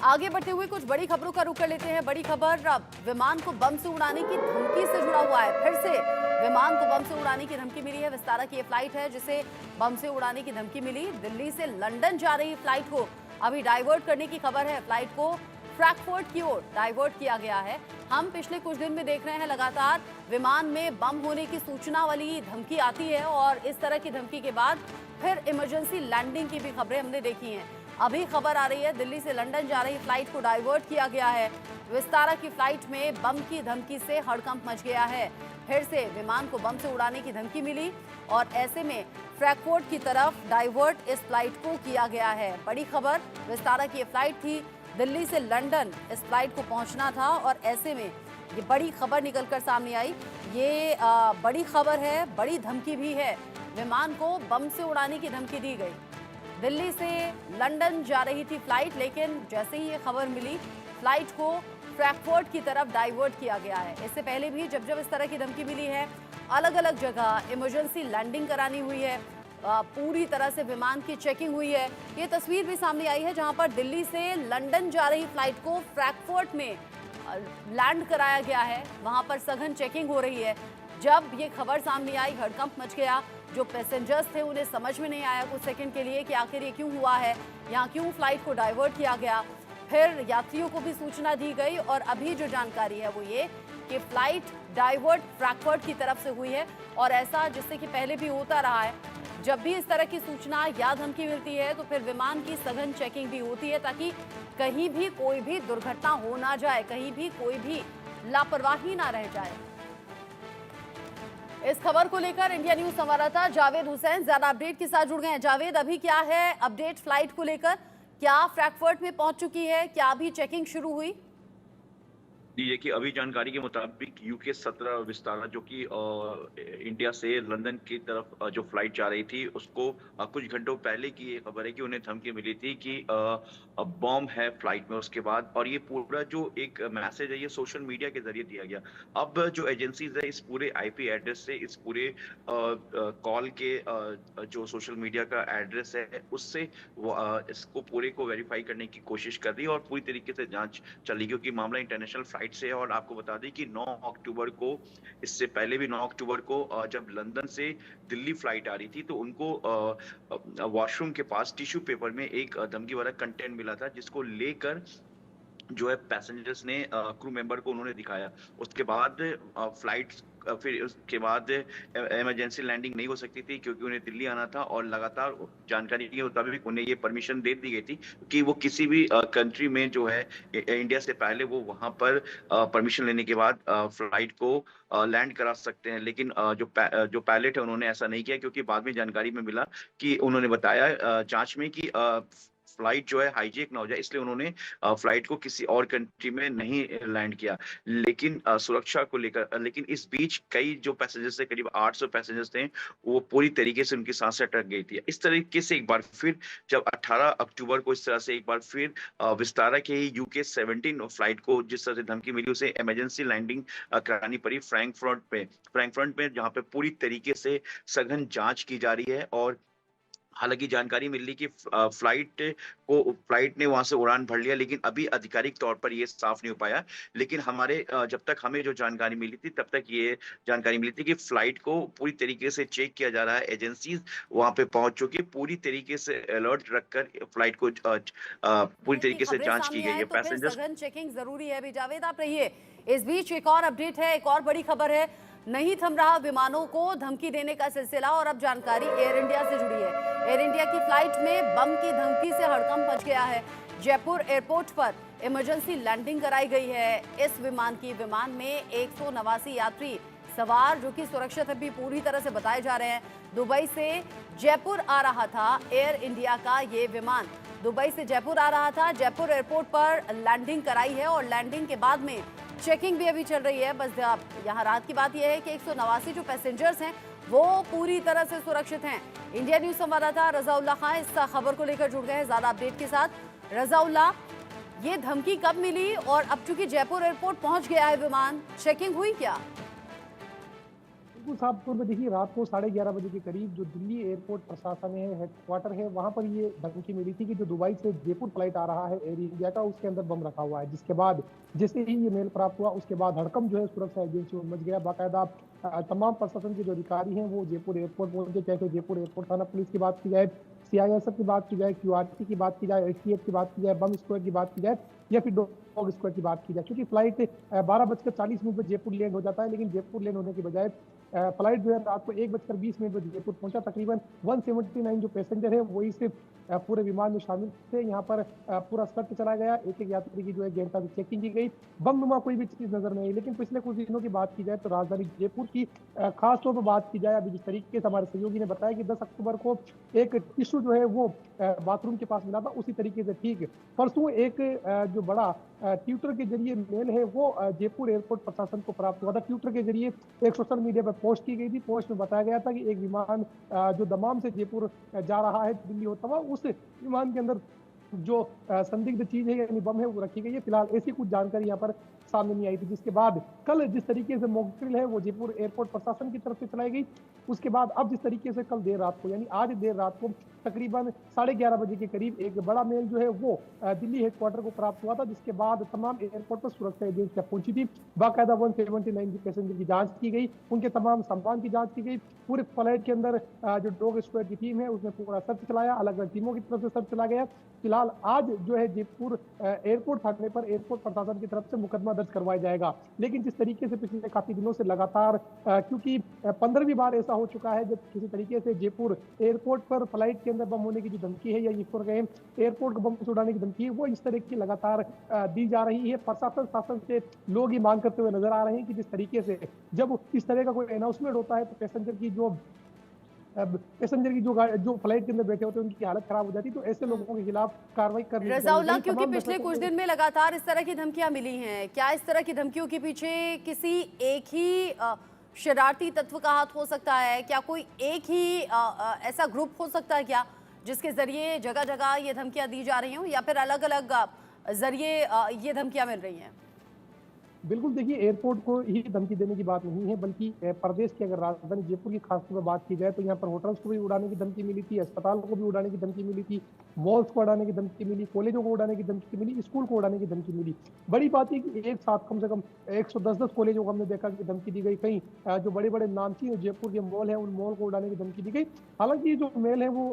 आगे बढ़ते हुए कुछ बड़ी खबरों का रुख कर लेते हैं। बड़ी खबर, विमान को बम से उड़ाने की धमकी से जुड़ा हुआ है। फिर से विमान को बम से उड़ाने की धमकी मिली है। विस्तारा की ये फ्लाइट है जिसे बम से उड़ाने की धमकी मिली। दिल्ली से लंदन जा रही फ्लाइट को अभी डाइवर्ट करने की खबर है। फ्लाइट को फ्रैंकफर्ट की ओर डाइवर्ट किया गया है। हम पिछले कुछ दिन में देख रहे हैं लगातार विमान में बम होने की सूचना वाली धमकी आती है और इस तरह की धमकी के बाद फिर इमरजेंसी लैंडिंग की भी खबरें हमने देखी हैं। अभी खबर आ रही है दिल्ली से लंदन जा रही फ्लाइट को डाइवर्ट किया गया है। विस्तारा की फ्लाइट में बम की धमकी से हड़कंप मच गया है। फिर से विमान को बम से उड़ाने की धमकी मिली और ऐसे में फ्रैंकफर्ट की तरफ डाइवर्ट इस फ्लाइट को किया गया है। बड़ी खबर, विस्तारा की ये फ्लाइट थी, दिल्ली से लंदन इस फ्लाइट को पहुंचना था और ऐसे में ये बड़ी खबर निकलकर सामने आई। ये बड़ी खबर है, बड़ी धमकी भी है। विमान को बम से उड़ाने की धमकी दी गई। दिल्ली से लंदन जा रही थी फ्लाइट, लेकिन जैसे ही ये खबर मिली फ्लाइट को फ्रैंकफर्ट की तरफ डाइवर्ट किया गया है। इससे पहले भी जब जब इस तरह की धमकी मिली है, अलग अलग जगह इमरजेंसी लैंडिंग करानी हुई है, पूरी तरह से विमान की चेकिंग हुई है। ये तस्वीर भी सामने आई है जहां पर दिल्ली से लंदन जा रही फ्लाइट को फ्रैंकफर्ट में लैंड कराया गया है। वहां पर सघन चेकिंग हो रही है। जब ये खबर सामने आई, हड़कंप मच गया। जो पैसेंजर्स थे उन्हें समझ में नहीं आया कुछ सेकंड के लिए कि आखिर ये क्यों हुआ है, यहाँ क्यों फ्लाइट को डाइवर्ट किया गया। फिर यात्रियों को भी सूचना दी गई और अभी जो जानकारी है वो ये कि फ्लाइट डाइवर्ट फ्रैंकफर्ट की तरफ से हुई है और ऐसा जिससे कि पहले भी होता रहा है। जब भी इस तरह की सूचना या धमकी मिलती है तो फिर विमान की सघन चेकिंग भी होती है ताकि कहीं भी कोई भी दुर्घटना हो ना जाए, कहीं भी कोई भी लापरवाही ना रह जाए। इस खबर को लेकर इंडिया न्यूज संवाददाता जावेद हुसैन ज्यादा अपडेट के साथ जुड़ गए हैं। जावेद, अभी क्या है अपडेट फ्लाइट को लेकर? क्या फ्रैंकफर्ट में पहुंच चुकी है? क्या अभी चेकिंग शुरू हुई? जी देखिए, अभी जानकारी के मुताबिक UK-17 विस्तारा जो कि इंडिया से लंदन की तरफ जो फ्लाइट जा रही थी उसको कुछ घंटों पहले की ये खबर है कि उन्हें धमकी मिली थी कि बॉम्ब है फ्लाइट में। उसके बाद और ये पूरा जो एक मैसेज है ये सोशल मीडिया के जरिए दिया गया। अब जो एजेंसीज है इस पूरे IP एड्रेस से, इस पूरे कॉल के जो सोशल मीडिया का एड्रेस है उससे इसको पूरे को वेरीफाई करने की कोशिश कर रही है और पूरी तरीके से जांच चली, क्योंकि मामला इंटरनेशनल फ्लाइट से है। और आपको बता दें कि 9 अक्टूबर को, इससे पहले भी 9 अक्टूबर को जब लंदन से दिल्ली फ्लाइट आ रही थी तो उनको वॉशरूम के पास टिश्यू पेपर में एक धमकी भरा कंटेंट मिला था, जिसको लेकर जो है पैसेंजर्स ने क्रू मेंबर को उन्होंने दिखाया। उसके बाद फ्लाइट फिर उसके बाद इमरजेंसी लैंडिंग नहीं हो सकती थी क्योंकि उन्हें दिल्ली आना था और लगातार जानकारी के मुताबिक उन्हें ये परमिशन दे दी गई थी कि वो किसी भी कंट्री में जो है इंडिया से पहले वो वहां पर परमिशन लेने के बाद फ्लाइट को लैंड करा सकते हैं। लेकिन जो पायलट है उन्होंने ऐसा नहीं किया, क्योंकि बाद में जानकारी में मिला कि उन्होंने बताया जांच में कि फ्लाइट जो है हाईजैक ना हो जाए, इसलिए उन्होंने फ्लाइट को किसी और कंट्री में नहीं लैंड किया। लेकिन सुरक्षा को लेकर, लेकिन इस बीच कई जो पैसेंजर्स थे, करीब 800 पैसेंजर्स थे, वो पूरी तरीके से उनकी सांसें अटक गई थी। इस तरीके से एक बार फिर जब 18 अक्टूबर को इस तरह से एक बार फिर विस्तारा के ही UK-17 फ्लाइट को जिस तरह से धमकी मिली, उसे इमरजेंसी लैंडिंग करानी पड़ी फ्रैंकफर्ट में, जहाँ पे पूरी तरीके से सघन जांच की जा रही है। और हालांकि जानकारी मिल रही कि फ्लाइट ने वहां से उड़ान भर लिया, लेकिन अभी आधिकारिक तौर पर ये साफ नहीं हो पाया। लेकिन जब तक हमें जो जानकारी मिली थी तब तक ये जानकारी मिली थी कि फ्लाइट को पूरी तरीके से चेक किया जा रहा है। एजेंसीज वहां पे पहुंच चुकी है, पूरी तरीके से अलर्ट रखकर फ्लाइट को पूरी की तरीके से खबरें जांच की सामने गई आए है। तो फिर पैसेंजर्स सघन चेकिंग जरूरी है। अभी जावेद आप रहिए, इस बीच एक और अपडेट है, एक और बड़ी खबर है। नहीं थम रहा विमानों को धमकी देने का सिलसिला और अब जानकारी एयर इंडिया से जुड़ी है। एयर इंडिया की फ्लाइट में बम की धमकी से हड़कंप मच गया है। जयपुर एयरपोर्ट पर इमरजेंसी लैंडिंग कराई गई है। इस विमान में 189 यात्री सवार जो कि सुरक्षित अभी पूरी तरह से बताए जा रहे हैं। दुबई से जयपुर आ रहा था एयर इंडिया का ये विमान, दुबई से जयपुर आ रहा था। जयपुर एयरपोर्ट पर लैंडिंग कराई है और लैंडिंग के बाद में चेकिंग भी अभी चल रही है। बस यहाँ रात की बात यह है कि 189 जो पैसेंजर्स हैं वो पूरी तरह से सुरक्षित हैं। इंडिया न्यूज संवाददाता रजाउल्ला खान इस खबर को लेकर जुड़ गए हैं ज्यादा अपडेट के साथ। रजाउल्ला, ये धमकी कब मिली और अब चूंकि जयपुर एयरपोर्ट पहुंच गया है विमान, चेकिंग हुई क्या? बिल्कुल साफ तौर पे देखिए, रात को 11:30 बजे के करीब जो दिल्ली एयरपोर्ट प्रशासन है, हेडक्वार्टर है, वहाँ पर ये धमकी मिली थी कि जो दुबई से जयपुर फ्लाइट आ रहा है एयर इंडिया का, उसके अंदर बम रखा हुआ है। जिसके बाद जैसे ही ये मेल प्राप्त हुआ, उसके बाद हड़कंप जो है सुरक्षा एजेंसी में मच गया। बाकायदा तमाम प्रशासन के जो अधिकारी हैं वो जयपुर एयरपोर्ट पहुंचे, चाहे जयपुर एयरपोर्ट थाना पुलिस की बात की जाए, सीआईएसएफ की बात की जाए, क्यूआरटी की बात की जाए, एसटीएफ की बात की जाए, बम स्क्वाड की बात की जाए, या फिर डॉग स्क्वाड की बात की जाए। क्योंकि फ्लाइट 12:40 पर जयपुर लैंड हो जाता है, लेकिन जयपुर लैंड होने की बजाय फ्लाइट जो है रात को 1:20 पर जयपुर पहुंचा। तकरीबन 179 जो पैसेंजर है वो इस पूरे विमान में शामिल थे। यहाँ पर पूरा सर्च चला गया, एक एक यात्री की जो है गैरता चेकिंग की गई। बम नुमा कोई भी चीज नजर नहीं आई। लेकिन पिछले कुछ दिनों की बात की जाए तो राजधानी जयपुर की खास तौर पर बात की जाए, अभी जिस तरीके से हमारे सहयोगी ने बताया कि 10 अक्टूबर को एक टिश्यू जो है वो बाथरूम के पास मिला था, उसी तरीके से ठीक परसों एक जो बड़ा ट्विटर के जरिए मेल है वो जयपुर एयरपोर्ट प्रशासन को प्राप्त हुआ था। ट्विटर के जरिए एक सोशल मीडिया पर पोस्ट की गई थी। पोस्ट में बताया गया था कि एक विमान जो दमाम से जयपुर जा रहा है दिल्ली होता हुआ, उस विमान के अंदर जो संदिग्ध चीज है यानी बम है वो रखी गई है। फिलहाल ऐसी कुछ जानकारी यहाँ पर सामने नहीं आई थी। जिसके बाद कल जिस तरीके से मॉक ड्रिल है वो जयपुर एयरपोर्ट प्रशासन की तरफ से चलाई गई, उसके बाद अब जिस तरीके से कल देर रात को यानी आज देर रात को तकरीबन 11:30 बजे के करीब एक बड़ा मेल जो है वो दिल्ली हेडक्वार्टर को प्राप्त हुआ था। जिसके बाद तमाम एयरपोर्ट पर सुरक्षा एजेंसियां पहुंची थी। बाकायदा 179 पैसेंजर की जांच की गई, उनके तमाम सामान की जांच की गई। पूरे फ्लाइट के अंदर जो डॉग स्क्वाड की टीम है उसने पूरा सर्च चलाया, अलग अलग टीमों की तरफ से सर्च चला गया। फिलहाल आज जो है जयपुर एयरपोर्ट थाने पर एयरपोर्ट प्रशासन की तरफ से मुकदमा दर्ज करवाया जाएगा। लेकिन जिस तरीके से पिछले काफी दिनों से लगातार क्योंकि 15वीं बार ऐसा हो चुका है जब किसी तरीके से जयपुर एयरपोर्ट पर फ्लाइट के अंदर बम होने की जो धमकी है या इस पर गए एयरपोर्ट को बम से उड़ाने की धमकी है वो इस तरह की लगातार दी जा रही है। प्रशासन शासन से लोग ही मांग करते हुए नजर आ रहे हैं कि जिस तरीके से जब इस तरह का कोई अनाउंसमेंट होता है तो पैसेंजर की जो फ्लाइट के अंदर बैठे होते हैं उनकी हालत खराब हो जाती है। तो ऐसे लोगों के खिलाफ कार्रवाई करनी चाहिए। रजाउल्लाह, क्योंकि पिछले कुछ दिन में लगातार इस तरह की धमकियां मिली हैं, क्या इस तरह की धमकियों के पीछे किसी एक ही शरारती तत्व का हाथ हो सकता है? क्या कोई एक ही ऐसा ग्रुप हो सकता है क्या जिसके जरिए जगह जगह ये धमकियां दी जा रही हों, या फिर अलग अलग जरिए ये धमकियां मिल रही हैं? बिल्कुल देखिए, एयरपोर्ट को ही धमकी देने की बात नहीं है, बल्कि प्रदेश की अगर राजधानी जयपुर की खासतौर पर बात की जाए तो यहाँ पर होटल्स को भी उड़ाने की धमकी मिली थी, अस्पताल को भी उड़ाने की धमकी मिली थी, मॉल्स को उड़ाने की धमकी मिली, कॉलेजों को उड़ाने की धमकी मिली, स्कूल को उड़ाने की धमकी मिली। बड़ी बात है कि एक साथ कम से कम 110 कॉलेजों को हमने देखा कि धमकी दी गई। कहीं जो बड़े बड़े नामचीन जयपुर के मॉल है उन मॉल को उड़ाने की धमकी दी गई। हालांकि ये जो मेल है वो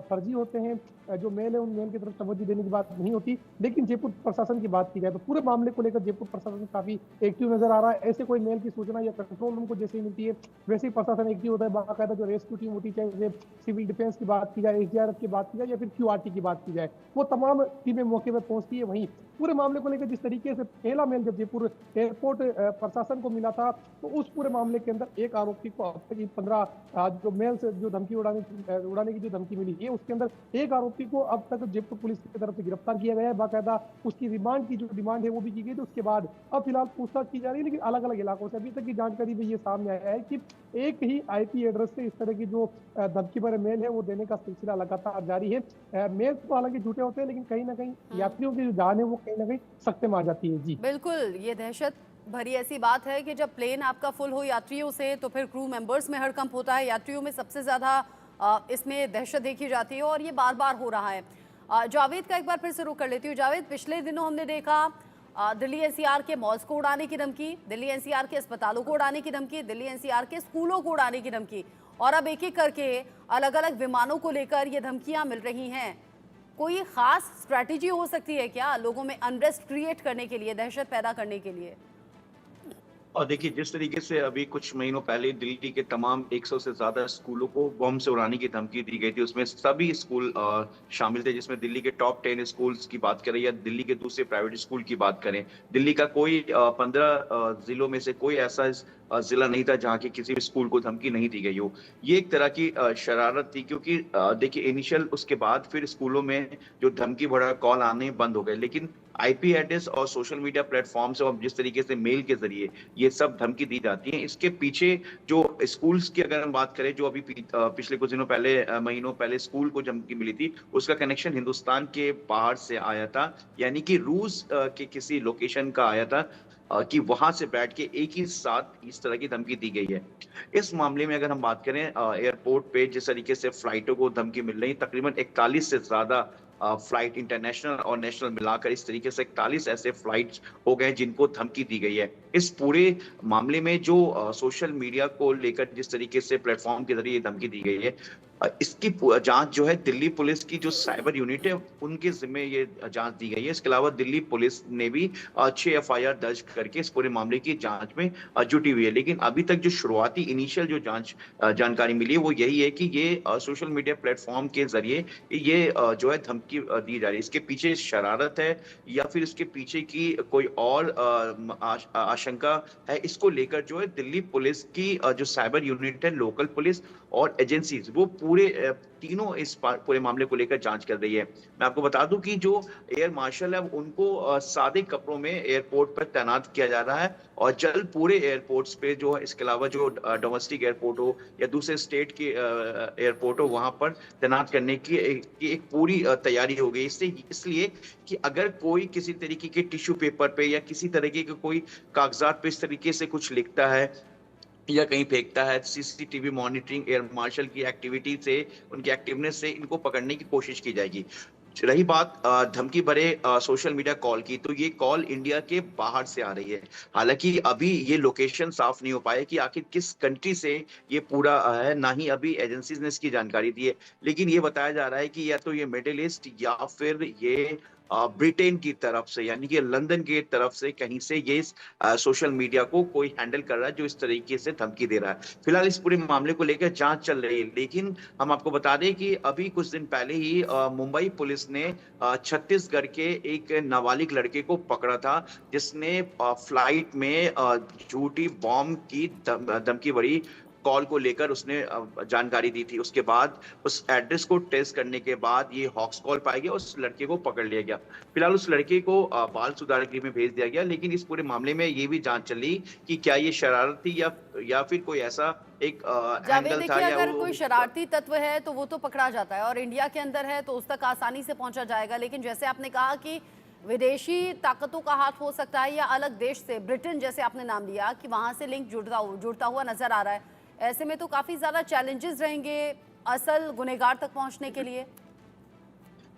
फर्जी होते हैं, जो मेल है उन मेल की तरफ तवज्जो देने की बात नहीं होती। लेकिन जयपुर प्रशासन की बात की जाए तो पूरे मामले को लेकर जयपुर प्रशासन काफी एक्टिव नजर आ रहा है। ऐसे कोई मेल की सूचना या कंट्रोल रूम को जैसे ही मिलती है वैसे ही प्रशासन एक्टिव होता है। बाकायदा जो रेस्क्यू टीम होती है, चाहे सिविल डिफेंस की बात की जाए, एसडीआरएफ की बात की जाए या फिर क्यूआरटी की बात की जाए, वो तमाम टीमें मौके पर पहुंचती है। वहीं पूरे मामले को लेकर जिस तरीके से पहला मेल जब जयपुर एयरपोर्ट प्रशासन को मिला था तो उस पूरे मामले के अंदर एक आरोपी को अब तक 15 जो मेल से जो धमकी उड़ाने की जो धमकी मिली है उसके अंदर एक आरोपी को अब तक जयपुर पुलिस की तरफ से गिरफ्तार किया गया है। बाकायदा उसकी रिमांड की जो डिमांड है वो भी की गई थी। उसके बाद अब फिलहाल पूछताछ की जा रही है। लेकिन अलग अलग इलाकों से अभी तक की जानकारी में ये सामने आया है कि एक ही आईपी एड्रेस से इस तरह की जो धमकी भरे मेल है वो देने का सिलसिला लगातार जारी है। मेल तो हालांकि झूठे होते हैं, लेकिन कहीं ना कहीं यात्रियों की जो जान है वो कहीं ना कहीं सख्ते में आ जाती है। जी बिल्कुल, ये दहशत भरी ऐसी बात है कि जब प्लेन आपका फुल हो यात्रियों से तो फिर क्रू मेंबर्स में हड़कंप होता है। यात्रियों में सबसे ज्यादा इसमें दहशत देखी जाती है और ये बार बार हो रहा है। जावेद का एक बार फिर से रुख कर लेती हूँ। जावेद, पिछले दिनों हमने देखा दिल्ली एनसीआर के मॉल्स को उड़ाने की धमकी, दिल्ली एनसीआर के अस्पतालों को उड़ाने की धमकी, दिल्ली एनसीआर के स्कूलों को उड़ाने की धमकी, और अब एक एक करके अलग अलग विमानों को लेकर ये धमकियां मिल रही हैं। कोई खास स्ट्रैटेजी हो सकती है क्या लोगों में अनरेस्ट क्रिएट करने के लिए, दहशत पैदा करने के लिए? और देखिए, जिस तरीके से अभी कुछ महीनों पहले दिल्ली के तमाम 100 से ज्यादा स्कूलों को बम से उड़ाने की धमकी दी गई थी, उसमें सभी स्कूल शामिल थे, जिसमें दिल्ली के टॉप 10 स्कूल्स की बात करें या दिल्ली के दूसरे प्राइवेट स्कूल की बात करें, दिल्ली का कोई 15 जिलों में से कोई ऐसा जिला नहीं था जहाँ के किसी भी स्कूल को धमकी नहीं दी गई हो। ये एक तरह की शरारत थी, क्योंकि देखिए इनिशियल उसके बाद फिर स्कूलों में जो धमकी भरा कॉल आने बंद हो गए, लेकिन आईपी एड्रेस और सोशल मीडिया प्लेटफॉर्म से और जिस तरीके से मेल के जरिए ये सब धमकी दी जाती है, इसके पीछे जो स्कूल्स की अगर हम बात करें, जो अभी पिछले कुछ दिनों पहले महीनों पहले स्कूल को धमकी मिली थी, उसका कनेक्शन हिंदुस्तान के बाहर से आया था, यानी कि रूस के किसी लोकेशन का आया था, कि वहां से बैठ के एक ही साथ इस तरह की धमकी दी गई है। इस मामले में अगर हम बात करें एयरपोर्ट पे जिस तरीके से फ्लाइटों को धमकी मिल रही, तकरीबन 41 से ज्यादा फ्लाइट इंटरनेशनल और नेशनल मिलाकर इस तरीके से 41 ऐसे फ्लाइट्स हो गए जिनको धमकी दी गई है। इस पूरे मामले में जो सोशल मीडिया को लेकर जिस तरीके से प्लेटफॉर्म के जरिए धमकी दी गई है, इसकी जांच जो है दिल्ली पुलिस की जो साइबर यूनिट है उनके जिम्मे ये जांच दी गई है। इसके अलावा दिल्ली पुलिस ने भी 6 एफआईआर दर्ज करके इस पूरे मामले की जांच में जुटी हुई है। लेकिन अभी तक जो शुरुआती इनिशियल जो जानकारी मिली है वो यही है कि ये सोशल मीडिया प्लेटफॉर्म के जरिए ये जो है धमकी दी जा रही है। इसके पीछे शरारत है या फिर इसके पीछे की कोई और आशंका है, इसको लेकर जो है दिल्ली पुलिस की जो साइबर यूनिट है, लोकल पुलिस और एजेंसीज, वो पूरे तीनों इस पूरे मामले को लेकर जांच कर रही है। मैं आपको बता दूं कि जो एयर मार्शल है उनको सादे कपड़ों में एयरपोर्ट पर तैनात किया जा रहा है और जल्द पूरे एयरपोर्ट्स पे जो है, इसके अलावा जो डोमेस्टिक एयरपोर्ट हो या दूसरे स्टेट के एयरपोर्ट हो, वहां पर तैनात करने की एक पूरी तैयारी हो गई। इसलिए कि अगर कोई किसी तरीके के टिश्यू पेपर पे या किसी तरीके के कोई कागजात पे इस तरीके से कुछ लिखता है या कहीं फेंकता है, सीसीटीवी मॉनिटरिंग एयर मार्शल की एक्टिविटी से, उनकी एक्टिवनेस से इनको पकड़ने की कोशिश की जाएगी। रही बात धमकी भरे सोशल मीडिया कॉल की, तो ये कॉल इंडिया के बाहर से आ रही है। हालांकि अभी ये लोकेशन साफ नहीं हो पाया कि आखिर किस कंट्री से ये पूरा है, ना ही अभी एजेंसीज ने इसकी जानकारी दी है। लेकिन ये बताया जा रहा है कि या तो ये मिडिल ईस्ट या फिर ये ब्रिटेन की तरफ से, यानी कि लंदन की तरफ से कहीं से ये सोशल मीडिया को कोई हैंडल कर रहा है जो इस तरीके से धमकी दे रहा है। फिलहाल इस पूरे मामले को लेकर जांच चल रही है। लेकिन हम आपको बता दें कि अभी कुछ दिन पहले ही मुंबई पुलिस ने छत्तीसगढ़ के एक नाबालिग लड़के को पकड़ा था जिसने फ्लाइट में झूठी बॉम्ब की धमकी भरी कॉल को लेकर उसने जानकारी दी थी। उसके बाद उस एड्रेस को टेस्ट करने के बाद ये हॉक्स कॉल पाया गया, उस लड़के को पकड़ लिया गया। फिलहाल उस लड़के को बाल सुधार गृह में भेज दिया गया। लेकिन इस पूरे मामले में ये भी जांच चली कि क्या ये शरारत थी या फिर कोई ऐसा एक जावेद, एंगल था, देखिए, या अगर वो कोई शरारती तत्व है तो वो तो पकड़ा जाता है और इंडिया के अंदर है तो उस तक आसानी से पहुंचा जाएगा। लेकिन जैसे आपने कहा कि विदेशी ताकतों का हाथ हो सकता है या अलग देश से, ब्रिटेन जैसे आपने नाम लिया, कि वहां से लिंक जुड़ता हुआ नजर आ रहा है। ऐसे में तो काफी ज्यादा चैलेंजेस रहेंगे असल गुनहगार तक पहुंचने के लिए।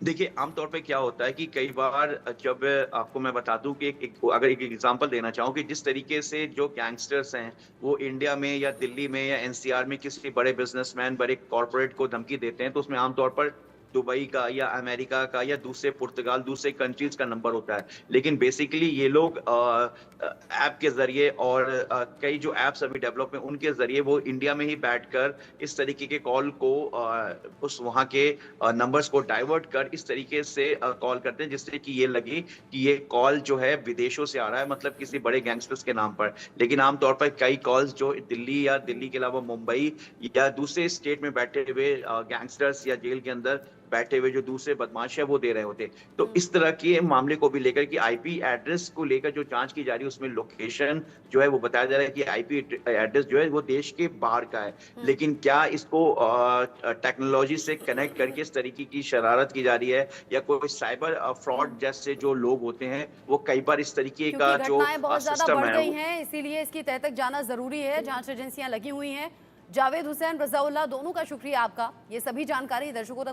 देखिए, आमतौर पे क्या होता है कि कई बार जब आपको मैं बता दूं कि अगर एक एग्जांपल देना चाहूँ कि जिस तरीके से जो गैंगस्टर्स हैं वो इंडिया में या दिल्ली में या एनसीआर में किसी बड़े बिजनेसमैन, बड़े कॉर्पोरेट को धमकी देते हैं, तो उसमें आमतौर पर दुबई का या अमेरिका का या दूसरे पुर्तगाल, दूसरे कंट्रीज का नंबर होता है। लेकिन बेसिकली ये लोग ऐप के जरिए और कई जो ऐप्स अभी डेवलप हैं उनके जरिए वो इंडिया में ही बैठकर इस तरीके के कॉल को उस वहाँ के नंबर्स को डाइवर्ट कर इस तरीके से कॉल करते हैं जिससे कि ये लगे कि ये कॉल जो है विदेशों से आ रहा है, मतलब किसी बड़े गैंगस्टर्स के नाम पर। लेकिन आमतौर पर कई कॉल्स जो दिल्ली या दिल्ली के अलावा मुंबई या दूसरे स्टेट में बैठे हुए गैंगस्टर्स या जेल के अंदर बैठे हुए जो दूसरे बदमाश है वो दे रहे होते। तो इस तरह के मामले को भी लेकर कि आईपी एड्रेस को लेकर जो जांच की जा रही है उसमें लोकेशन जो है वो बताया जा रहा है कि आईपी एड्रेस जो है वो देश के बाहर का है। लेकिन क्या इसको टेक्नोलॉजी से कनेक्ट करके इस तरीके की शरारत की जा रही है या कोई साइबर फ्रॉड जैसे जो लोग होते हैं वो कई बार इस तरीके का जो घटनाएं बहुत ज्यादा सिस्टम बढ़ है गई हैं, इसीलिए इसकी तह तक जाना जरूरी है। जांच एजेंसियां लगी हुई हैं। जावेद हुसैन, रज़ाउल्लाह, दोनों का शुक्रिया आपका। ये सभी जानकारी दर्शकों तक